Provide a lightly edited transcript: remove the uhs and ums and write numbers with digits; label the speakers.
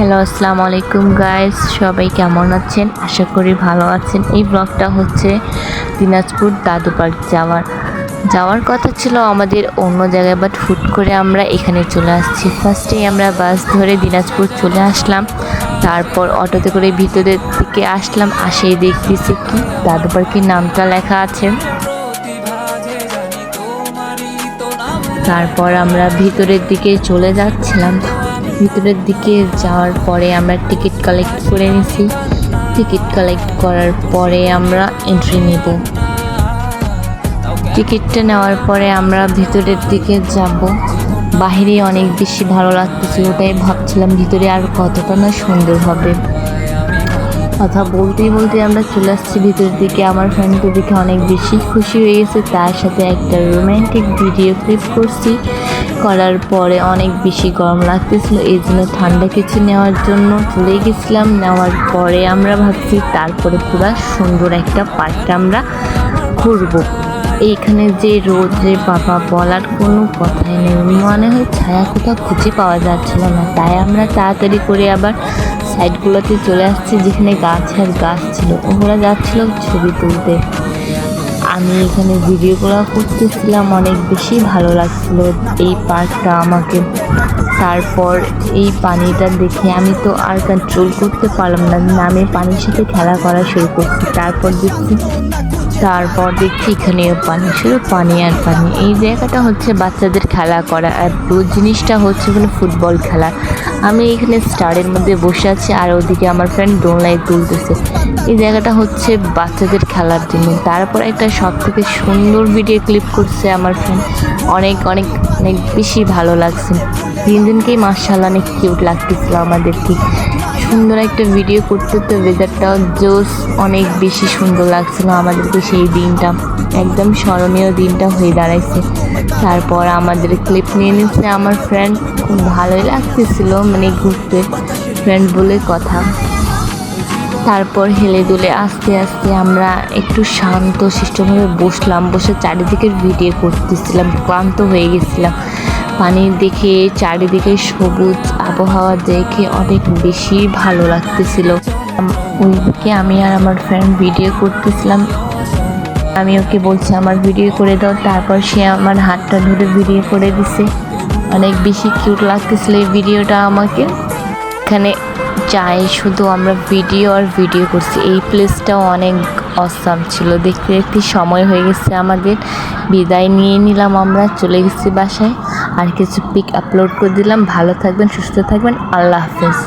Speaker 1: Hello, আসসালামু আলাইকুম guys, সবাই কেমন আছেন? আশা করি ভালো আছেন। এই ব্লগটা হচ্ছে দিনাজপুর দাদু পার্ক যাওয়ার কথা ছিল আমাদের অন্য জায়গায়, বাট হুট করে আমরা এখানে চলে আসছি। ফার্স্টেই আমরা বাস ধরে দিনাজপুর চলে আসলাম, তারপর অটোতে করে ভিতরের দিকে আসলাম। আসেই দেখতেছি কি দাদু পার্কের নামটা লেখা আছে। তারপর আমরা ভিতরের দিকে চলে যাচ্ছিলাম। ভিতরের দিকে যাওয়ার পরে আমরা টিকিট কালেক্ট করে নিছি। টিকিট কালেক্ট করার পরে আমরা এন্ট্রি নেব। টিকিটটা নেওয়ার পরে আমরা ভিতরের দিকে যাব। বাহিরে অনেক বেশি ভালো লাগতেছিল, ওটাই ভাবছিলাম ভিতরে আর কতটা না সুন্দর হবে। কথা বলতেই বলতে আমরা চলে আসছি ভিতরের দিকে। আমার ফ্রেন্ডকে দেখে অনেক বেশি খুশি হয়ে গেছে। তার সাথে একটা রোমান্টিক ভিডিও ক্লিপ করছি। করার পরে অনেক বেশি গরম লাগতেছিল, এই জন্য ঠান্ডা কিছু নেওয়ার জন্য চলে গেছিলাম। নেওয়ার পরে আমরা ভাবছি তারপরে পুরো সুন্দর একটা পার্কটা আমরা ঘুরবো। এইখানে যে রোদ রে বাবা, বলার কোনো কথাই নেই, মনে হয় ছায়া কোথাও খুঁজে পাওয়া যাচ্ছিল না। তাই আমরা তাড়াতাড়ি করে আবার সাইডগুলোতে চলে আসছি, যেখানে গাছ আর গাছ ছিল। ওরা যাচ্ছিল ছবি তুলতে, আমি এখানে ভিডিওগুলো করতেছিলাম। অনেক বেশি ভালো লাগছিল এই পার্কটা আমাকে। তারপর এই পানিটা দেখে আমি তো আর কন্ট্রোল করতে পারলাম না, আমি পানির সাথে খেলা করা শুরু করছি। তারপর দেখছি এখানেও পানি, শুধু পানি আর পানি। এই জায়গাটা হচ্ছে বাচ্চাদের খেলা করা, আর জিনিসটা হচ্ছে ওখানে ফুটবল খেলা। আমি এখানে স্টারের মধ্যে বসে আছি, আর ওদিকে আমার ফ্রেন্ড দোলনায় তুলতেছে। এই জায়গাটা হচ্ছে বাচ্চাদের খেলার জন্য। তারপর একটা সব থেকে সুন্দর ভিডিও ক্লিপ করছে আমার ফ্রেন্ড। অনেক অনেক অনেক বেশি ভালো লাগছে। তিনজনকেই মাশাআল্লাহ অনেক কিউট লাগতেছিল আমাদেরকে। সুন্দর একটা ভিডিও করতে তো ওয়েদারটাও জোস, অনেক বেশি সুন্দর লাগছিল আমাদেরকে। সেই দিনটা একদম স্মরণীয় দিনটা হয়ে দাঁড়াইছে। তারপর আমাদের ক্লিপ নিয়ে নিচ্ছে আমার ফ্রেন্ড। খুব ভালোই লাগতেছিল, মানে ঘুরতে, ফ্রেন্ড বলে কথা। তারপর হেলে দুলে আস্তে আস্তে আমরা একটু শান্ত শিষ্টভাবে বসলাম। বসে চারিদিকের ভিডিও করতেছিলাম, ক্লান্ত হয়ে গেছিলাম। পানি দেখে, চারিদিকে সবুজ আবহাওয়া দেখে অনেক বেশি ভালো লাগতেছিল। ওইদিকে আমি আর আমার ফ্রেন্ড ভিডিও করতেছিলাম। আমি ওকে বলছি আমার ভিডিও করে দাও, তারপর সে আমার হাতটা ধরে ভিডিও করে দিছে। অনেক বেশি কিউট লাগতেছিল এই ভিডিওটা আমাকে। এখানে যাই শুধু আমরা ভিডিও আর ভিডিও করছি। এই প্লেসটাও অনেক অসাম ছিল। দেখতে দেখতে সময় হয়ে গেছে আমাদের, বিদায় নিয়ে নিলাম। আমরা চলে গেছি বাসায়, আর কিছু পিক আপলোড করে দিলাম। ভালো থাকবেন, সুস্থ থাকবেন, আল্লাহ হাফেজ।